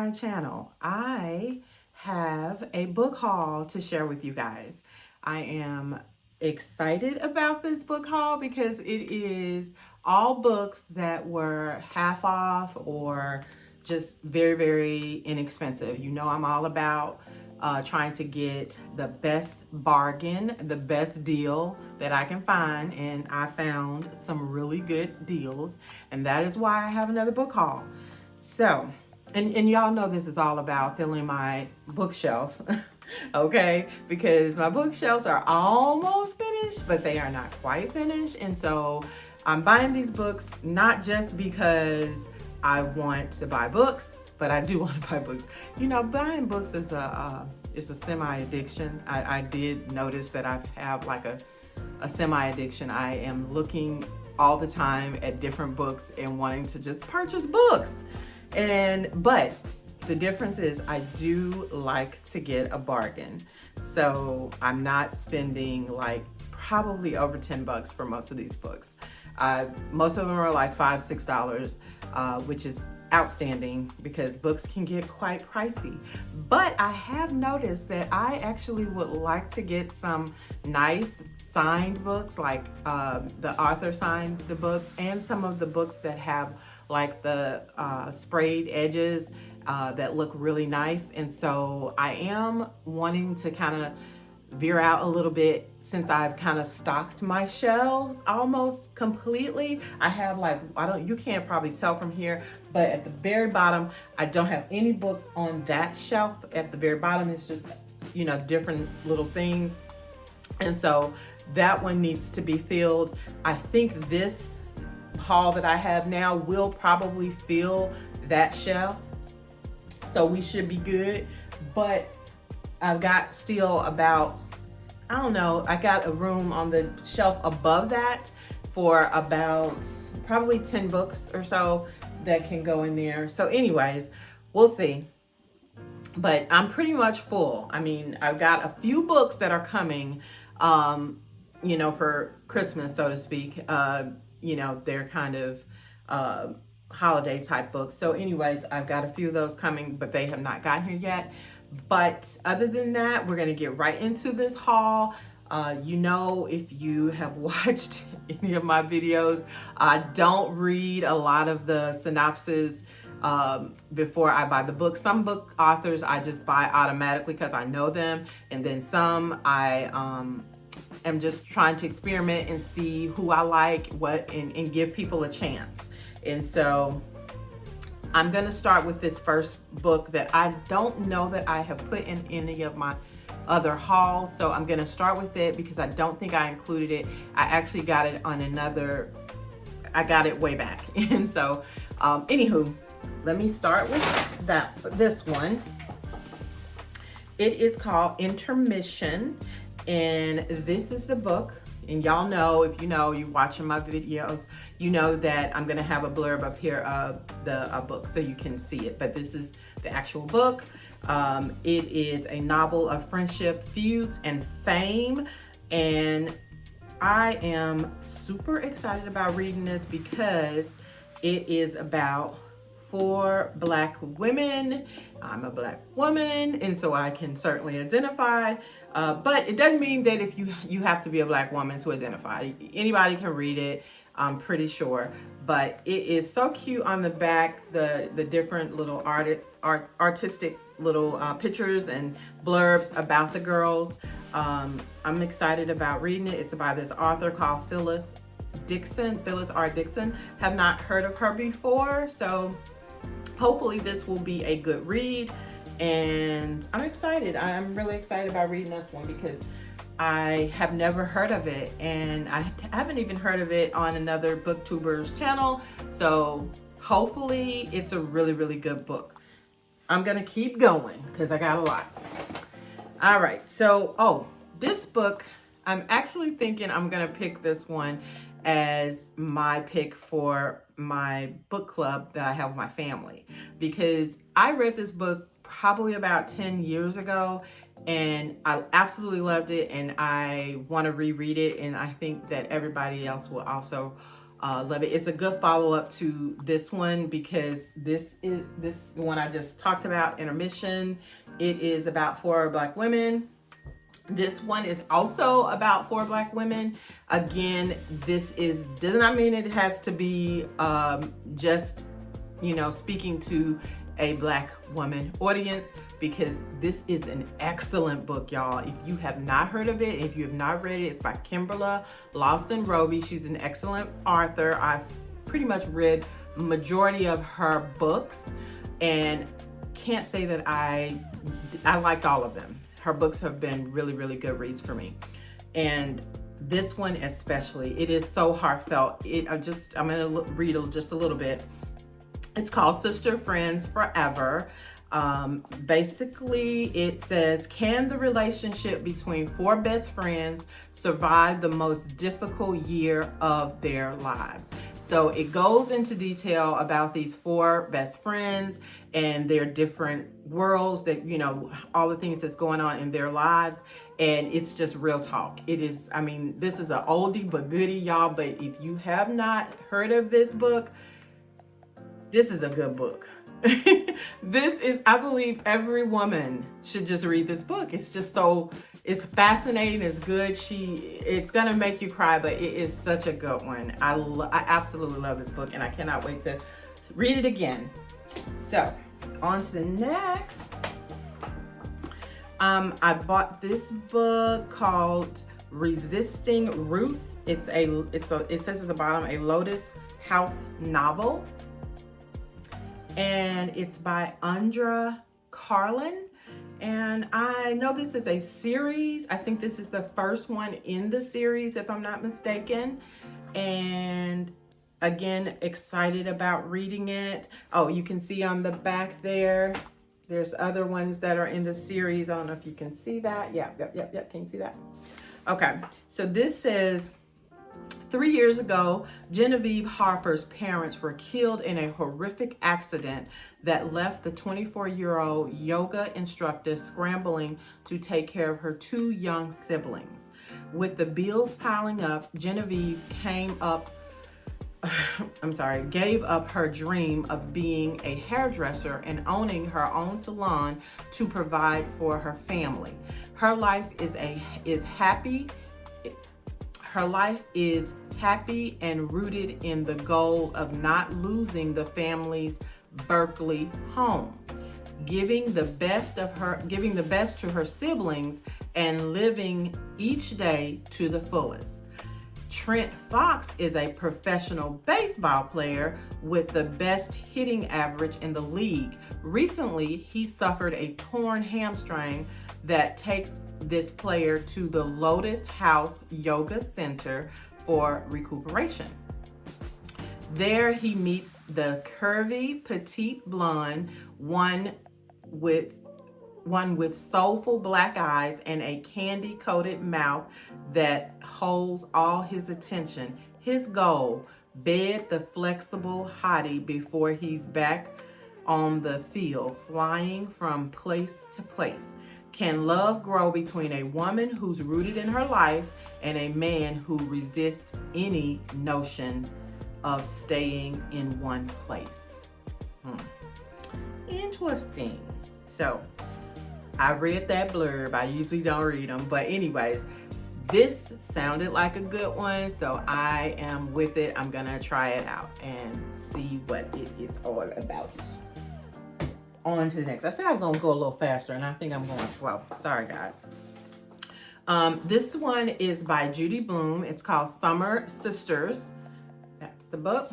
my channel. I have a book haul to share with you guys. I am excited about this book haul because it is all books that were half off or just very, very inexpensive. You know, I'm all about trying to get the best bargain, the best deal that I can find, and I found some really good deals, and that is why I have another book haul. So, and y'all know this is all about filling my bookshelves, okay? Because my bookshelves are almost finished, but they are not quite finished, and so I'm buying these books not just because I want to buy books, but I do want to buy books. You know, buying books is a semi-addiction. I did notice that I have like a semi-addiction. I am looking all the time at different books and wanting to just purchase books. But the difference is I do like to get a bargain. So I'm not spending like probably over $10 for most of these books. Most of them are like $5, $6, which is outstanding because books can get quite pricey. But I have noticed that I actually would like to get some nice signed books, like the author signed the books, and some of the books that have like the sprayed edges that look really nice. And so I am wanting to kind of veer out a little bit since I've kind of stocked my shelves almost completely. I have like, you can't probably tell from here, but at the very bottom, I don't have any books on that shelf. At the very bottom, it's just, you know, different little things. And so that one needs to be filled. I think this haul that I have now will probably fill that shelf. So we should be good. But I've got still about, I don't know, I got a room on the shelf above that for about probably 10 books or so that can go in there. So anyways, we'll see. But I'm pretty much full. I mean, I've got a few books that are coming, you know, for Christmas, so to speak. You know, they're kind of holiday type books. So anyways, I've got a few of those coming, but they have not gotten here yet. But other than that, we're going to get right into this haul. You know, if you have watched any of my videos, I don't read a lot of the synopses before I buy the book. Some book authors I just buy automatically because I know them. And then some I am just trying to experiment and see who I like, and give people a chance. And so I'm going to start with this first book that I don't know that I have put in any of my other hauls. So I'm going to start with it because I don't think I included it. I actually got it on I got it way back. And so, anywho, let me start with this one. It is called Intermission. And this is the book. And y'all know, if you know, you're watching my videos, you know that I'm going to have a blurb up here of the book so you can see it. But this is the actual book. It is a novel of friendship, feuds, and fame. And I am super excited about reading this because it is about 4 Black women. I'm a Black woman, and so I can certainly identify. But it doesn't mean that if you have to be a Black woman to identify. Anybody can read it, I'm pretty sure. But it is so cute on the back, the different little artistic little pictures and blurbs about the girls. I'm excited about reading it. It's by this author called Phyllis R. Dixon. Have not heard of her before, so hopefully this will be a good read. And I'm excited. I'm really excited about reading this one because I have never heard of it, and I haven't even heard of it on another booktubers channel. So hopefully it's a really, really good book. I'm gonna keep going because I got a lot. All right, so this book, I'm actually thinking I'm gonna pick this one as my pick for my book club that I have with my family, because I read this book probably about 10 years ago and I absolutely loved it, and I want to reread it, and I think that everybody else will also Love it. It's a good follow-up to this one because this one I just talked about, Intermission. It is about 4 Black women. This one is also about 4 Black women. Again, does not mean it has to be just, speaking to a Black woman audience, because this is an excellent book, y'all. If you have not heard of it, if you have not read it, it's by Kimberla Lawson Roby. She's an excellent author. I've pretty much read majority of her books and can't say that I liked all of them. Her books have been really, really good reads for me. And this one especially, it is so heartfelt. I'm gonna read just a little bit. It's called Sister Friends Forever. Basically, it says, can the relationship between 4 best friends survive the most difficult year of their lives? So it goes into detail about these 4 best friends and their different worlds, that, all the things that's going on in their lives. And it's just real talk. This is an oldie but goodie, y'all. But if you have not heard of this book, this is a good book. I believe every woman should just read this book. It's just it's fascinating. It's good. It's gonna make you cry, but it is such a good one. I absolutely love this book, and I cannot wait to read it again. So, on to the next. I bought this book called Resisting Roots. It says at the bottom, a Lotus House novel. And it's by Andra Carlin. And I know this is a series. I think this is the first one in the series, if I'm not mistaken. And again, excited about reading it. Oh, you can see on the back there's other ones that are in the series. I don't know if you can see that. Yep. Can you see that? Okay, so this says, 3 years ago, Genevieve Harper's parents were killed in a horrific accident that left the 24-year-old yoga instructor scrambling to take care of her 2 young siblings. With the bills piling up, Genevieve gave up her dream of being a hairdresser and owning her own salon to provide for her family. Her life is happy and rooted in the goal of not losing the family's Berkeley home, giving the best to her siblings and living each day to the fullest. Trent Fox is a professional baseball player with the best hitting average in the league. Recently, he suffered a torn hamstring that takes this player to the Lotus House Yoga Center for recuperation. There he meets the curvy petite blonde, one with soulful black eyes and a candy-coated mouth that holds all his attention. His goal, bed the flexible hottie before he's back on the field, flying from place to place. Can love grow between a woman who's rooted in her life and a man who resists any notion of staying in one place? Interesting. So, I read that blurb. I usually don't read them, but anyways, this sounded like a good one, so I am with it. I'm gonna try it out and see what it is all about. On to the next. I said I was gonna go a little faster, and I think I'm going slow. Sorry, guys. This one is by Judy Blume. It's called Summer Sisters. That's the book.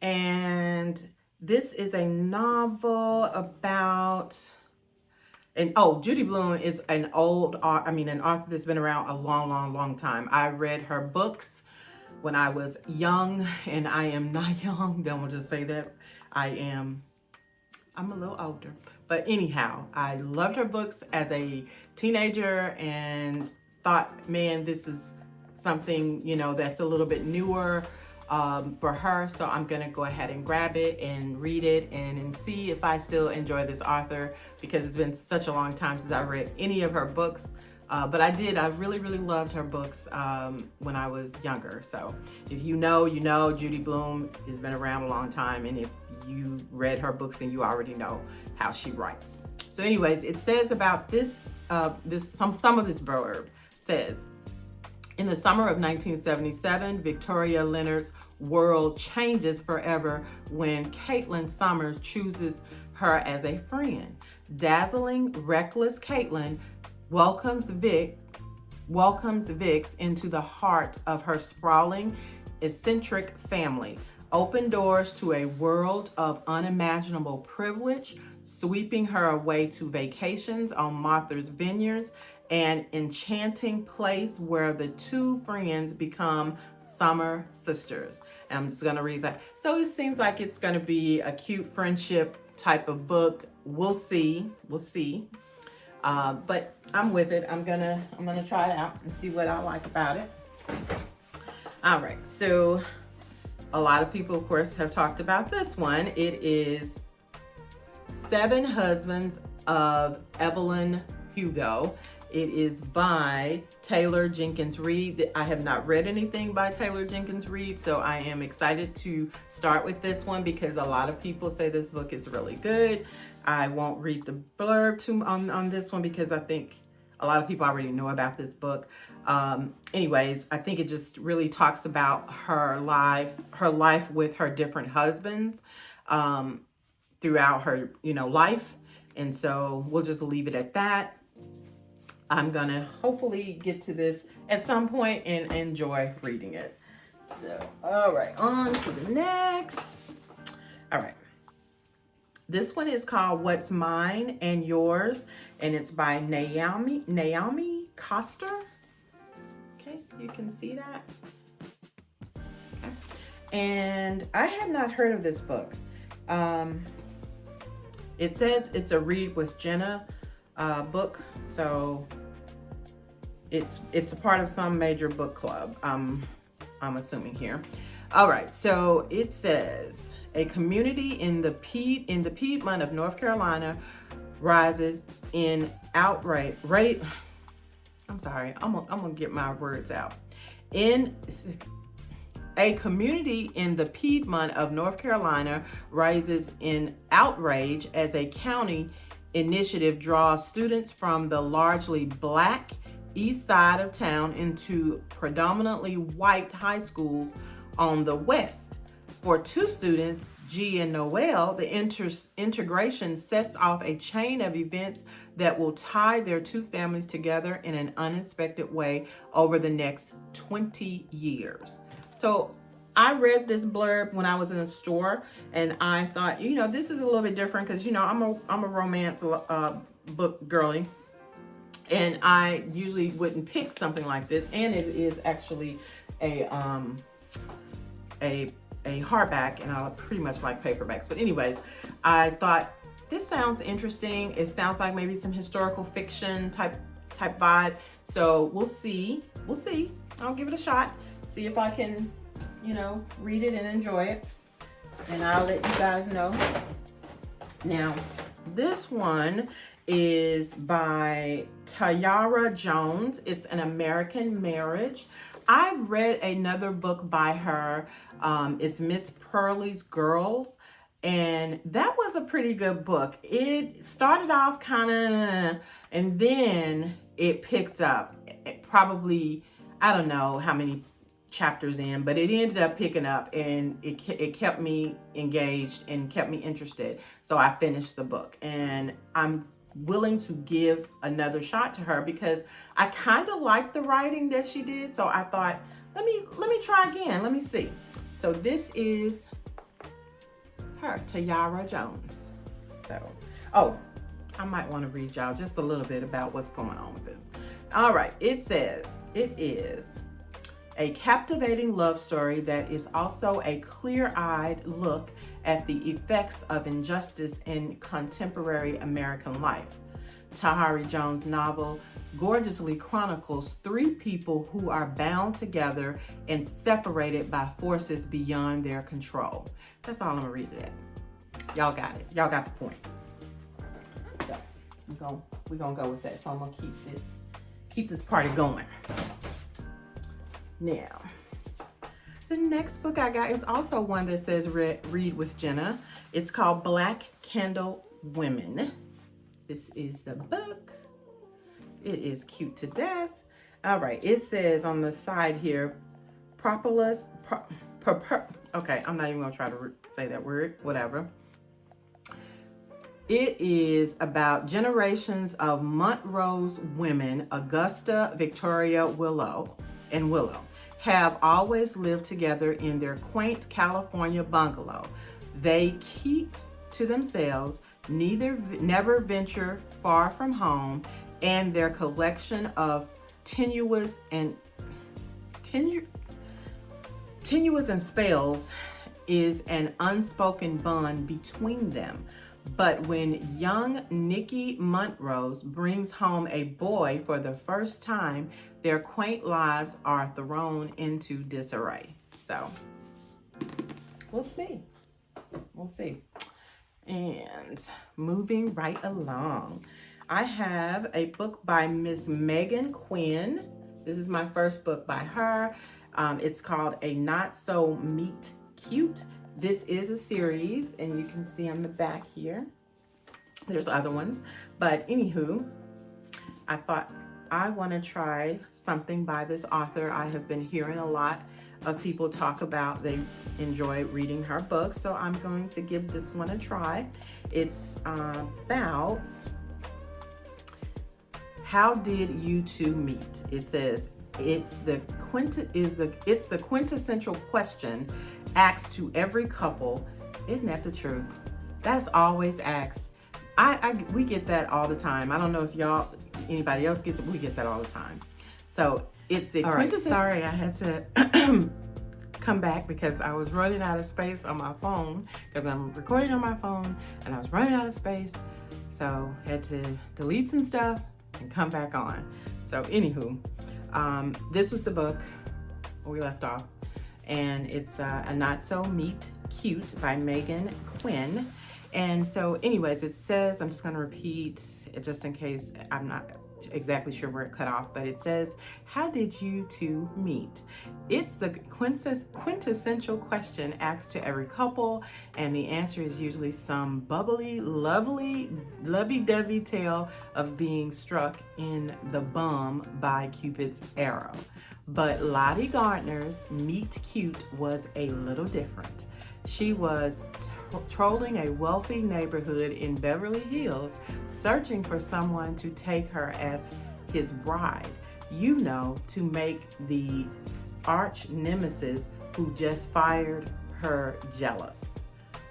And this is a novel about... Judy Blume is an author that's been around a long time. I read her books when I was young, and I am not young. Then we'll just say that I'm a little older. But anyhow, I loved her books as a teenager and thought, man, this is something, that's a little bit newer for her. So I'm gonna go ahead and grab it and read it and see if I still enjoy this author, because it's been such a long time since I read any of her books. But I really, really loved her books when I was younger. So if you know, you know, Judy Blume has been around a long time. And if you read her books, then you already know how she writes. So anyways, it says about this, some of this blurb says, in the summer of 1977, Victoria Leonard's world changes forever when Caitlin Summers chooses her as a friend. Dazzling, reckless Caitlin welcomes Vix into the heart of her sprawling, eccentric family. Open doors to a world of unimaginable privilege, sweeping her away to vacations on Martha's Vineyards, an enchanting place where the two friends become summer sisters. And I'm just going to read that. So it seems like it's going to be a cute friendship type of book. We'll see. But I'm with it. I'm gonna try it out and see what I like about it. All right. So a lot of people, of course, have talked about this one. It is Seven Husbands of Evelyn Hugo. It is by Taylor Jenkins Reid. I have not read anything by Taylor Jenkins Reid, so I am excited to start with this one because a lot of people say this book is really good. I won't read the blurb on this one because I think a lot of people already know about this book. Anyways, I think it just really talks about her life with her different husbands throughout her, life. And so we'll just leave it at that. I'm gonna hopefully get to this at some point and enjoy reading it. So, all right, on to the next. All right. This one is called What's Mine and Yours, and it's by Naomi Coster. Okay, you can see that. Okay. And I had not heard of this book. It says it's a Read with Jenna book, so it's a part of some major book club. I'm assuming here. All right, so it says a community in the Piedmont of North Carolina rises in outrage. I'm sorry, I'm gonna get my words out. A community in the Piedmont of North Carolina rises in outrage as a county initiative draws students from the largely Black east side of town into predominantly white high schools on the west. For two students, G and Noel, the integration sets off a chain of events that will tie their two families together in an unexpected way over the next 20 years. So I read this blurb when I was in the store, and I thought, this is a little bit different because, I'm a romance book girly, and I usually wouldn't pick something like this. And it is actually a hardback, and I pretty much like paperbacks. But anyways, I thought this sounds interesting. It sounds like maybe some historical fiction type vibe. So we'll see. I'll give it a shot. See if I can, read it and enjoy it. And I'll let you guys know. Now, this one is by Tayara Jones. It's An American Marriage. I read another book by her. It's Miss Pearlie's Girls. And that was a pretty good book. It started off kind of, and then it picked up. Probably, I don't know how many chapters in, but it ended up picking up, and it kept me engaged and kept me interested. So I finished the book, and I'm willing to give another shot to her because I kind of liked the writing that she did. So I thought, let me try again. Let me see. So this is her, Tayara Jones. So, I might want to read y'all just a little bit about what's going on with this. All right, it says it is a captivating love story that is also a clear-eyed look at the effects of injustice in contemporary American life. Tayara Jones' novel gorgeously chronicles three people who are bound together and separated by forces beyond their control. That's all I'm gonna read it at. Y'all got it. Y'all got the point. So we're gonna go with that. So I'm gonna keep this party going. Now, the next book I got is also one that says read with Jenna. It's called Black Candle Women. This is the book. It is cute to death. All right, it says on the side here, propolis, okay, I'm not even gonna try to say that word, whatever. It is about generations of Montrose women, Augusta, Victoria, Willow, have always lived together in their quaint California bungalow. They keep to themselves, never venture far from home, and their collection of tenuous and spells is an unspoken bond between them. But when young Nikki Montrose brings home a boy for the first time, their quaint lives are thrown into disarray. So, we'll see. We'll see. And moving right along, I have a book by Miss Megan Quinn. This is my first book by her. It's called A Not So Meet Cute. This is a series, and you can see on the back here, there's other ones. But anywho, I thought I want to try something by this author. I have been hearing a lot of people talk about they enjoy reading her books, so I'm going to give this one a try. It's about How Did You Two Meet? It says it's the quintessential question asked to every couple. Isn't that the truth? That's always asked. We get that all the time. I don't know if anybody else gets it. We get that all the time. So it's the quintessential. Sorry, I had to come back because I was running out of space on my phone because I'm recording on my phone and I was running out of space. So I had to delete some stuff and come back on. So anywho, this was the book where we left off. And it's A Not So Meet Cute by Megan Quinn. And so anyways, it says, I'm just going to repeat it just in case I'm not exactly sure where it cut off, but it says, how did you two meet? It's the quintessential question asked to every couple, and the answer is usually some bubbly, lovely, lovey-dovey tale of being struck in the bum by Cupid's arrow. But Lottie Gardner's Meet Cute was a little different. She was trolling a wealthy neighborhood in Beverly Hills, searching for someone to take her as his bride. You know, to make the arch nemesis who just fired her jealous.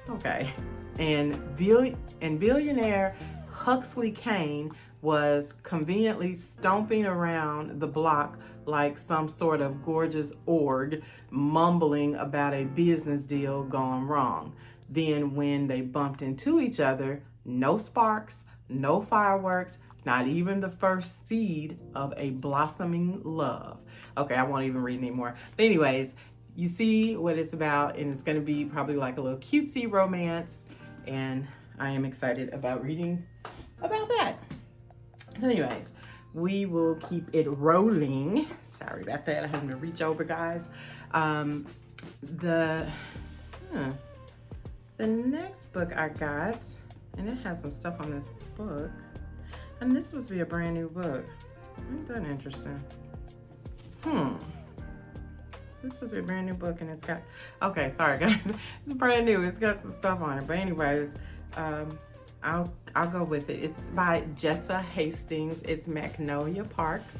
Okay. And billionaire Huxley Kane was conveniently stomping around the block like some sort of gorgeous org, mumbling about a business deal gone wrong. Then when they bumped into each other, no sparks, no fireworks, not even the first seed of a blossoming love. Okay, I won't even read anymore. But anyways, you see what it's about, and it's gonna be probably like a little cutesy romance, and I am excited about reading about that. So anyways, we will keep it rolling. Sorry about that, I had to reach over, guys. The next book I got, and it has some stuff on this book, and this must be a brand new book. Isn't that interesting? This supposed to be a brand new book, and it's got, okay, sorry guys, it's brand new, it's got some stuff on it, but anyways, I'll go with it. It's by Jessa Hastings. It's Magnolia Parks,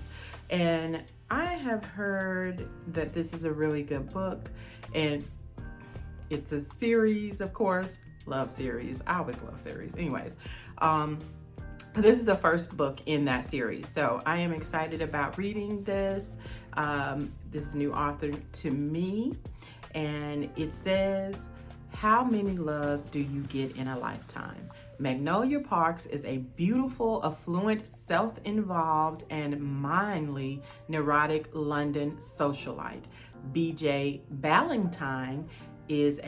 and I have heard that this is a really good book, and it's a series, of course. Love series. I always love series. Anyways, this is the first book in that series, so I am excited about reading this. This is a new author to me, and it says, how many loves do you get in a lifetime? Magnolia Parks is a beautiful, affluent, self-involved, and mindly neurotic London socialite. BJ Ballantyne is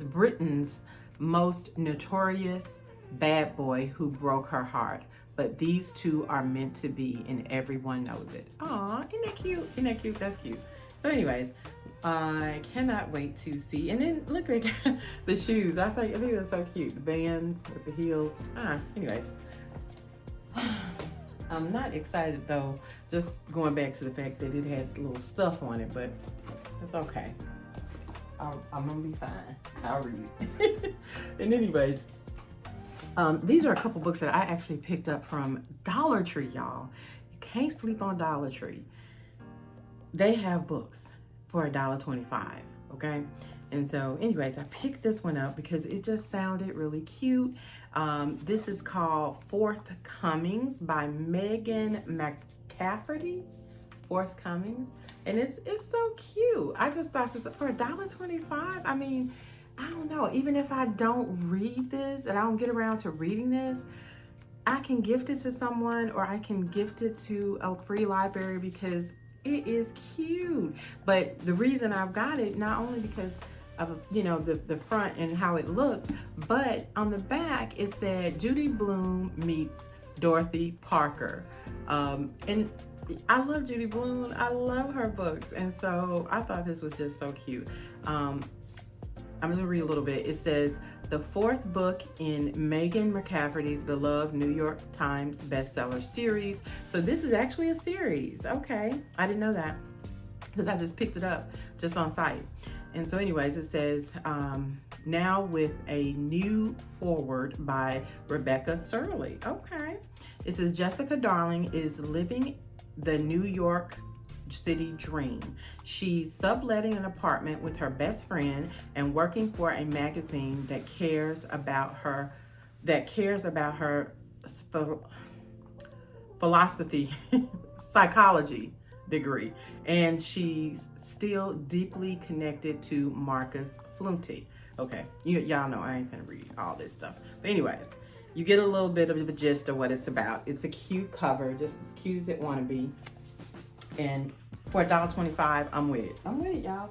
Britain's most notorious bad boy who broke her heart. but these two are meant to be, and everyone knows it. Aw, isn't that cute? Isn't that cute? That's cute. So anyways, I cannot wait to see. And then look at the shoes. I think they're so cute. The bands with the heels. Anyways. I'm not excited though, just going back to the fact that it had little stuff on it, but it's okay. I'm gonna be fine. I'll read. And anyways, these are a couple books that I actually picked up from Dollar Tree, y'all. You can't sleep on Dollar Tree. They have books for $1.25, okay? And so anyways, I picked this one up because it just sounded really cute. This is called Forthcomings by Megan McCafferty. Forthcomings. And it's so cute. I just thought this for $1.25. I mean, I don't know. Even if I don't read this and I don't get around to reading this, I can gift it to someone, or I can gift it to a free library because it is cute. But the reason I've got it, not only because of, you know, the front and how it looked, but on the back it said Judy Blume meets Dorothy Parker. And I love Judy Blume. I love her books. And so I thought this was just so cute. I'm going to read a little bit. It says, the fourth book in Megan McCafferty's beloved New York Times bestseller series. So this is actually a series. Okay. I didn't know that because I just picked it up just on site. And so anyways, it says, now with a new foreword by Rebecca Surley. Okay. It says, Jessica Darling is living the New York City dream. She's subletting an apartment with her best friend and working for a magazine that cares about her philosophy, psychology degree. And she's still deeply connected to Marcus Flumty. Okay, y'all know I ain't gonna read all this stuff. But anyways, you get a little bit of a gist of what it's about. It's a cute cover, just as cute as it wanna be. And for $1.25, I'm with it. I'm with it, y'all.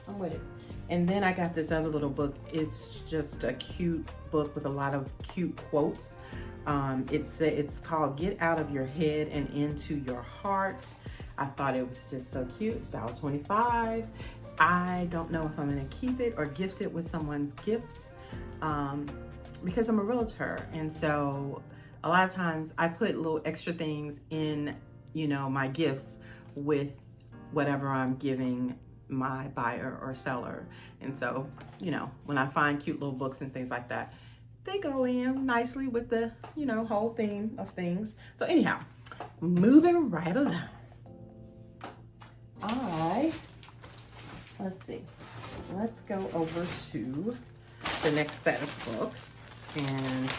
I'm with it. And then I got this other little book. It's just a cute book with a lot of cute quotes. It's called Get Out of Your Head and Into Your Heart. I thought it was just so cute. $1.25. I don't know if I'm gonna keep it or gift it with someone's gift because I'm a realtor. And so a lot of times I put little extra things in, you know, my gifts with whatever I'm giving my buyer or seller. And so, you know, when I find cute little books and things like that, they go in nicely with the, you know, whole theme of things. So anyhow, moving right along. Let's see, let's go over to the next set of books. And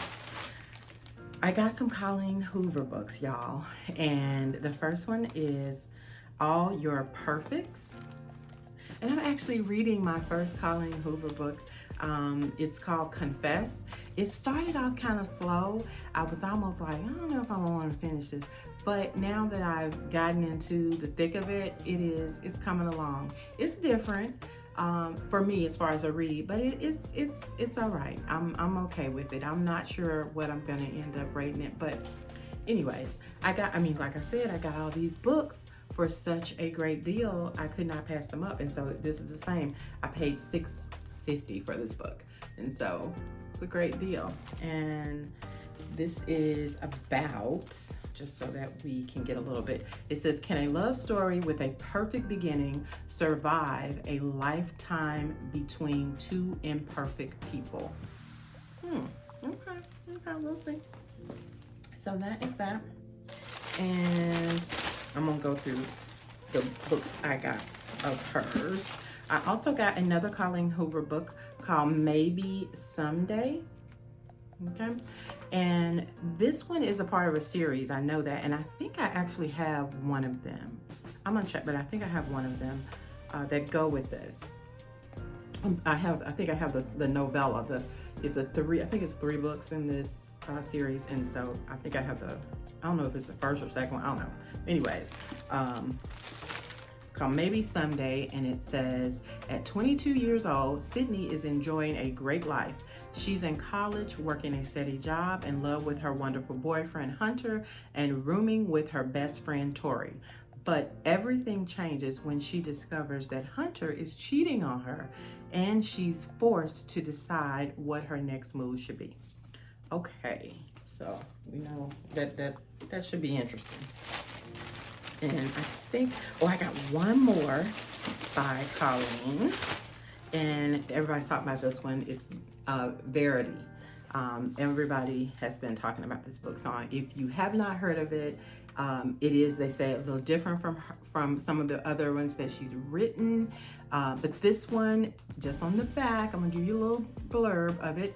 I got some Colleen Hoover books, y'all. And the first one is All Your Perfects. And I'm actually reading my first Colleen Hoover book. It's called Confess. It started off kind of slow. I was almost like, I don't know if I want to finish this. But now that I've gotten into the thick of it, it's coming along. It's different for me as far as a read, but it's all right. I'm okay with it. I'm not sure what I'm gonna end up rating it, but anyways, like I said, I got all these books for such a great deal. I could not pass them up, and so this is the same. I paid $6.50 for this book, and so it's a great deal. And this is about, just so that we can get a little bit, it says, can a love story with a perfect beginning survive a lifetime between two imperfect people? Okay, we'll see. So that is that. And I'm gonna go through the books I got of hers. I also got another Colleen Hoover book called Maybe Someday. Okay, and this one is a part of a series. I know that, and I think I actually have one of them. I'm gonna check, but I think I have one of them that go with this. I think I have the novella. I think it's 3 books in this series, and so I think I have I don't know if it's the first or second one. I don't know. Anyways, called Maybe Someday, and it says, at 22 years old, Sydney is enjoying a great life. She's in college, working a steady job, in love with her wonderful boyfriend Hunter, and rooming with her best friend Tori. But everything changes when she discovers that Hunter is cheating on her, and she's forced to decide what her next move should be. Okay, so we know that should be interesting. And I think, oh, I got one more by Colleen, and everybody's talking about this one. It's Verity. Everybody has been talking about this book. So if you have not heard of it, it is, they say, a little different from some of the other ones that she's written. But this one, just on the back, I'm gonna give you a little blurb of it.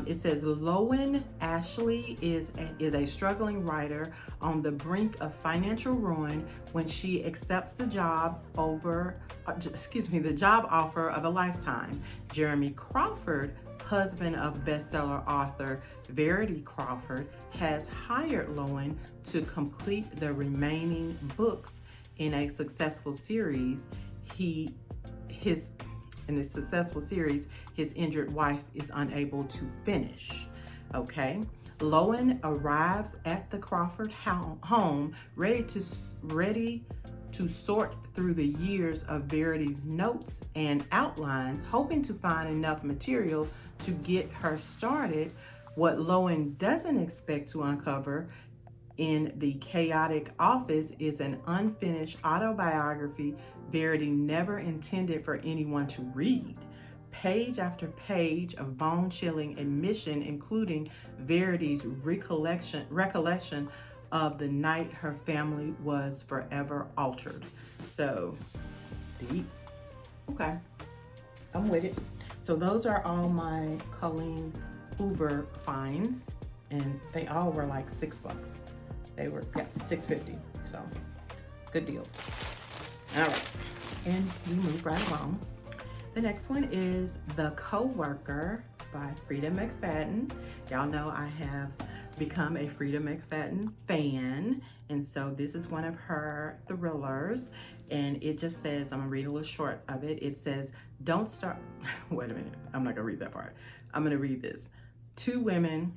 It says, Lowen Ashley is a struggling writer on the brink of financial ruin when she accepts the job offer of a lifetime. Jeremy Crawford, husband of bestseller author Verity Crawford, has hired Lowen to complete the remaining books in a successful series. His injured wife is unable to finish. Okay. Lowen arrives at the Crawford home ready to sort through the years of Verity's notes and outlines, hoping to find enough material to get her started. What Lowen doesn't expect to uncover in the chaotic office is an unfinished autobiography Verity never intended for anyone to read. Page after page of bone-chilling admission, including Verity's recollection of the night her family was forever altered. So, deep. Okay, I'm with it. So those are all my Colleen Hoover finds, and they all were like $6. They were, yeah, $6.50. So, good deals. All right, and we move right along. The next one is The Coworker by Frida McFadden. Y'all know I have become a Frida McFadden fan, and so this is one of her thrillers, and it just says, I'm gonna read a little short of it. It says, don't start, wait a minute, I'm not gonna read that part. I'm gonna read this. 2 women,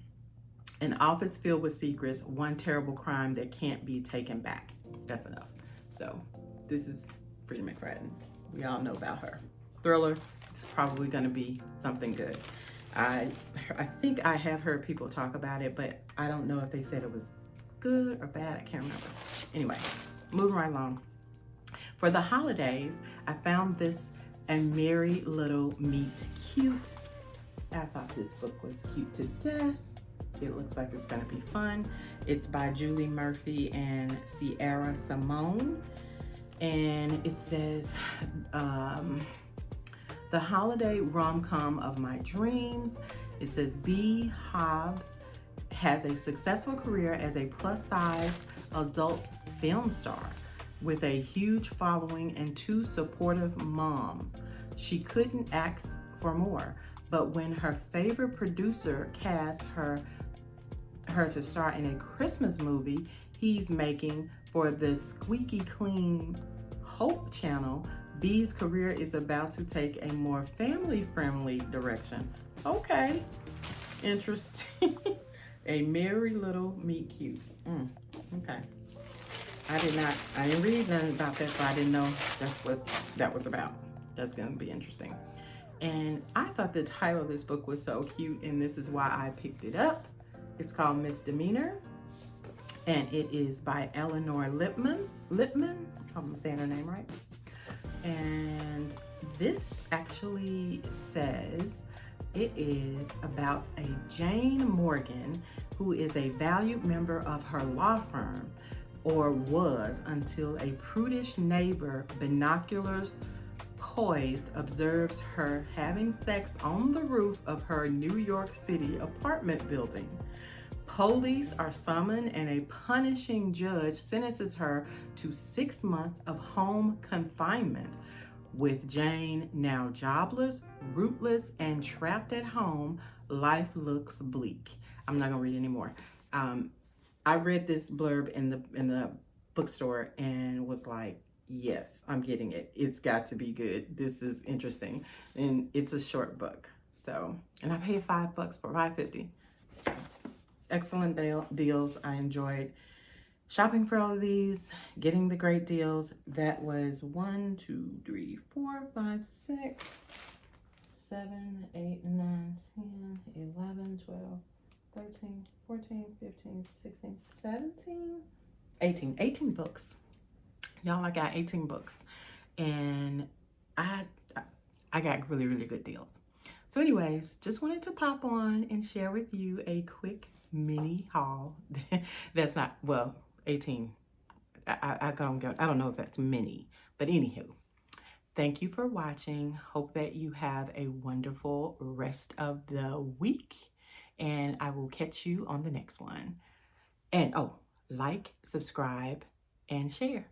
an office filled with secrets, one terrible crime that can't be taken back. That's enough. So this is Frida McFadden. We all know about her. Thriller, it's probably gonna be something good. I think I have heard people talk about it, but I don't know if they said it was good or bad. I can't remember. Anyway, moving right along. For the holidays, I found this A Merry Little Meet Cute. I thought this book was cute to death. It looks like it's gonna be fun. It's by Julie Murphy and Sierra Simone. And it says, the holiday rom-com of my dreams. It says B. Hobbs has a successful career as a plus-size adult film star with a huge following and 2 supportive moms. She couldn't ask for more, but when her favorite producer casts her to star in a Christmas movie he's making for the squeaky clean Hope channel, B's career is about to take a more family-friendly direction. Okay, interesting. A Merry Little Meet Cute. Okay. I didn't read nothing about that, so I didn't know that's what that was about. That's gonna be interesting. And I thought the title of this book was so cute, and this is why I picked it up. It's called Misdemeanor, and it is by Eleanor Lipman. I'm saying her name right. And this actually says it is about a Jane Morgan who is a valued member of her law firm, or was until a prudish neighbor, binoculars poised, observes her having sex on the roof of her New York City apartment building. Police are summoned and a punishing judge sentences her to 6 months of home confinement. With Jane now jobless, rootless, and trapped at home, life looks bleak. I'm not gonna read anymore. I read this blurb in the bookstore and was like, yes, I'm getting it. It's got to be good. This is interesting. And it's a short book. So, and I paid $5 for $5.50. Excellent deals. I enjoyed shopping for all of these, getting the great deals. That was 1, 2, 3, 4, 5, 6, 7, 8, 9, 10, 11, 12, 13, 14, 15, 16, 17, 18 books. Y'all, I got 18 books. And I got really, really good deals. So anyways, just wanted to pop on and share with you a quick mini haul. That's not, well, 18. I don't know if that's mini, but anywho, thank you for watching. Hope that you have a wonderful rest of the week, and I will catch you on the next one. And oh, like, subscribe, and share.